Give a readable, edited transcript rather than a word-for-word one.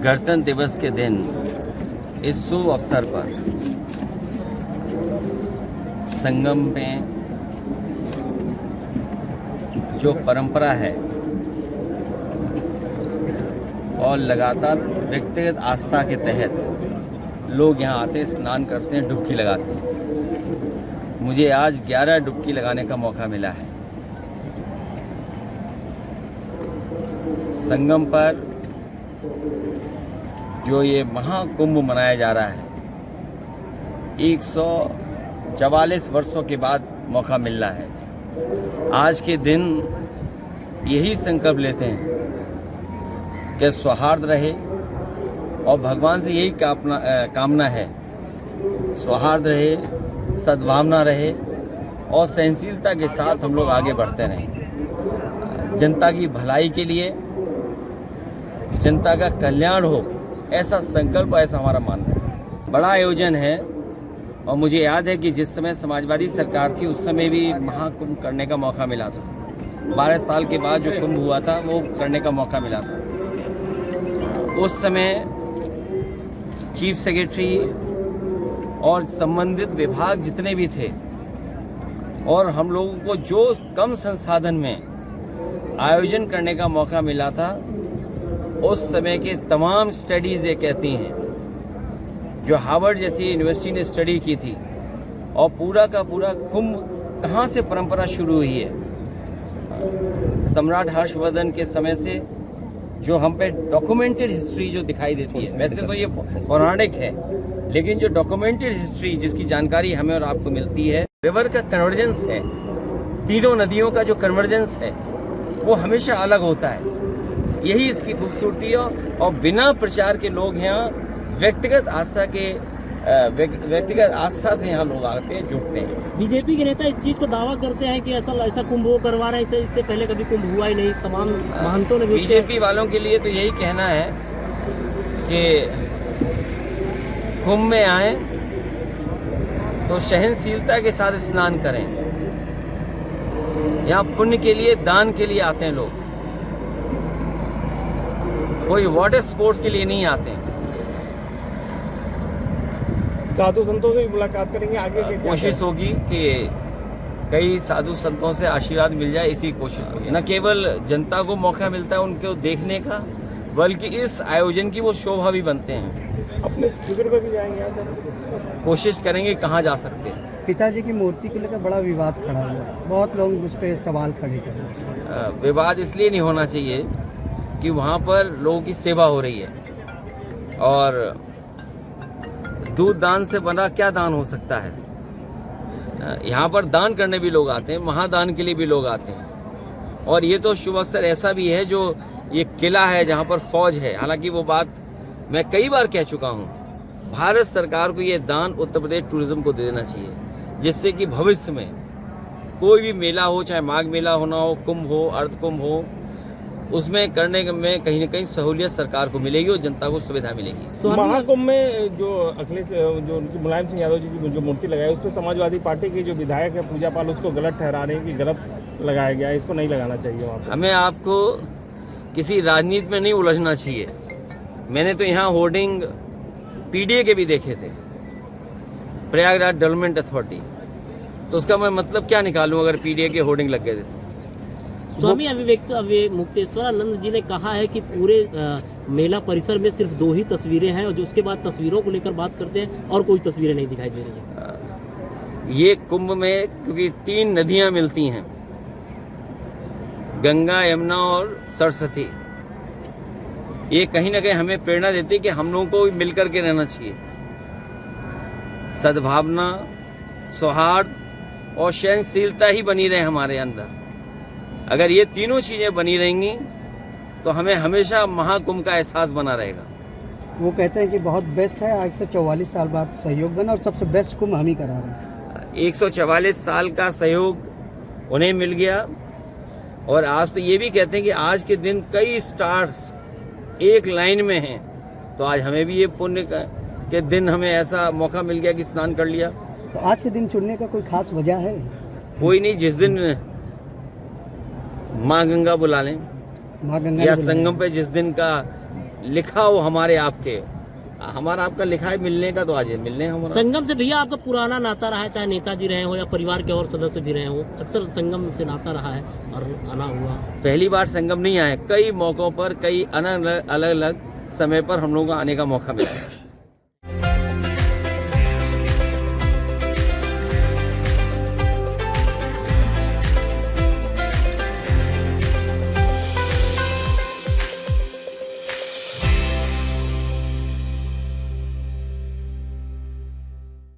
गणतंत्र दिवस के दिन इस शुभ अवसर पर संगम में जो परंपरा है और लगातार व्यक्तिगत आस्था के तहत लोग यहाँ आते, स्नान करते हैं, डुबकी लगाते हैं। मुझे आज 11 डुबकी लगाने का मौका मिला है। संगम पर जो ये महाकुंभ मनाया जा रहा है, 144 वर्षों के बाद मौका मिल रहा है। आज के दिन यही संकल्प लेते हैं कि सौहार्द रहे और भगवान से यही कामना है, सौहार्द रहे, सद्भावना रहे और सहनशीलता के साथ हम लोग आगे बढ़ते रहें। जनता की भलाई के लिए, जनता का कल्याण हो, ऐसा संकल्प, ऐसा हमारा मानना है। बड़ा आयोजन है और मुझे याद है कि जिस समय समाजवादी सरकार थी उस समय भी महाकुंभ करने का मौका मिला था। 12 साल के बाद जो कुंभ हुआ था वो करने का मौका मिला था। उस समय चीफ सेक्रेटरी और संबंधित विभाग जितने भी थे और हम लोगों को जो कम संसाधन में आयोजन करने का मौका मिला था, उस समय के तमाम स्टडीज़ ये कहती हैं, जो हार्वर्ड जैसी यूनिवर्सिटी ने स्टडी की थी, और पूरा का पूरा कुंभ कहाँ से परंपरा शुरू हुई है। सम्राट हर्षवर्धन के समय से जो हम पे डॉक्यूमेंटेड हिस्ट्री जो दिखाई देती है, वैसे तो ये पौराणिक है, लेकिन जो डॉक्यूमेंटेड हिस्ट्री जिसकी जानकारी हमें और आपको मिलती है, रिवर का कन्वर्जेंस है, तीनों नदियों का जो कन्वर्जेंस है वो हमेशा अलग होता है। यही इसकी खूबसूरती है और बिना प्रचार के लोग यहाँ व्यक्तिगत आस्था से यहाँ लोग आते हैं, जुड़ते हैं। बीजेपी के नेता इस चीज को दावा करते हैं कि ऐसा कुंभ वो करवा रहे हैं, इससे पहले कभी कुंभ हुआ ही नहीं। तमाम महंतों ने बीजेपी वालों के लिए तो यही कहना है कि कुंभ में आए तो सहनशीलता के साथ स्नान करें। यहाँ पुण्य के लिए, दान के लिए आते हैं लोग, कोई वाटर स्पोर्ट्स के लिए नहीं आते हैं। साधु संतों से भी मुलाकात करेंगे आगे के? कोशिश होगी कि कई साधु संतों से आशीर्वाद मिल जाए, इसी कोशिश होगी। न केवल जनता को मौका मिलता है उनको देखने का, बल्कि इस आयोजन की वो शोभा भी बनते हैं। अपने शिविर में भी जाएंगे? कोशिश करेंगे कहाँ जा सकते हैं। पिताजी की मूर्ति को लेकर बड़ा विवाद खड़ा हुआ, बहुत लोग उस पर सवाल खड़े कर रहे हैं। विवाद इसलिए नहीं होना चाहिए कि वहाँ पर लोगों की सेवा हो रही है, और दूध दान से बना क्या दान हो सकता है। यहाँ पर दान करने भी लोग आते हैं, महादान के लिए भी लोग आते हैं। और ये तो शुभ अवसर ऐसा भी है, जो ये किला है जहाँ पर फौज है। हालांकि वो बात मैं कई बार कह चुका हूँ, भारत सरकार को ये दान उत्तर प्रदेश टूरिज्म को दे देना चाहिए, जिससे कि भविष्य में कोई भी मेला हो, चाहे माघ मेला होना हो, कुंभ हो, अर्ध कुंभ हो, उसमें करने में कहीं न कहीं सहूलियत सरकार को मिलेगी और जनता को सुविधा मिलेगी। महाकुंभ में जो अखिलेश, जो उनकी मुलायम सिंह यादव जी की जो मूर्ति लगाई, उस पर समाजवादी पार्टी के जो विधायक है पूजा पाल, उसको गलत ठहरा रहे हैं कि गलत लगाया गया है, इसको नहीं लगाना चाहिए वहाँ पर। हमें आपको किसी राजनीति में नहीं उलझना चाहिए। मैंने तो यहाँ होर्डिंग पीडीए के भी देखे थे, प्रयागराज डेवलपमेंट अथॉरिटी, तो उसका मैं मतलब क्या निकालूं अगर पीडीए के होर्डिंग लग गए थे तो। स्वामी मुक्तेश्वरानंद जी ने कहा है कि पूरे मेला परिसर में सिर्फ 2 ही तस्वीरें हैं, और जो उसके बाद तस्वीरों को लेकर बात करते हैं और कोई तस्वीरें नहीं दिखाई दे रही हैं। ये कुंभ में क्योंकि 3 नदियां मिलती हैं, गंगा, यमुना और सरस्वती, ये कहीं ना कहीं हमें प्रेरणा देती है कि हम लोगों को भी मिलकर के रहना चाहिए। सद्भावना, सौहार्द और सहनशीलता ही बनी रहे हमारे अंदर। अगर ये तीनों चीज़ें बनी रहेंगी तो हमें हमेशा महाकुंभ का एहसास बना रहेगा। वो कहते हैं कि बहुत बेस्ट है, आज से 44 साल बाद सहयोग बना और सबसे बेस्ट कुंभ हम ही करा रहे हैं। 144 साल का सहयोग उन्हें मिल गया, और आज तो ये भी कहते हैं कि आज के दिन कई स्टार्स एक लाइन में हैं, तो आज हमें भी ये पुण्य के दिन हमें ऐसा मौका मिल गया कि स्नान कर लिया। तो आज के दिन चुनने का कोई खास वजह है? कोई नहीं, जिस दिन माँ गंगा बुला लें माँ गंगा या ने बुलाया। संगम पे जिस दिन का लिखा हो हमारे आपके, हमारा आपका लिखा है मिलने का, तो आज मिलने हमारा। संगम से भैया आपका पुराना नाता रहा है, चाहे नेताजी रहे हो या परिवार के और सदस्य भी रहे हो, अक्सर संगम से नाता रहा है और आना हुआ। पहली बार संगम नहीं आए, कई मौकों पर, कई अलग अलग समय पर हम लोगों को आने का मौका मिला है।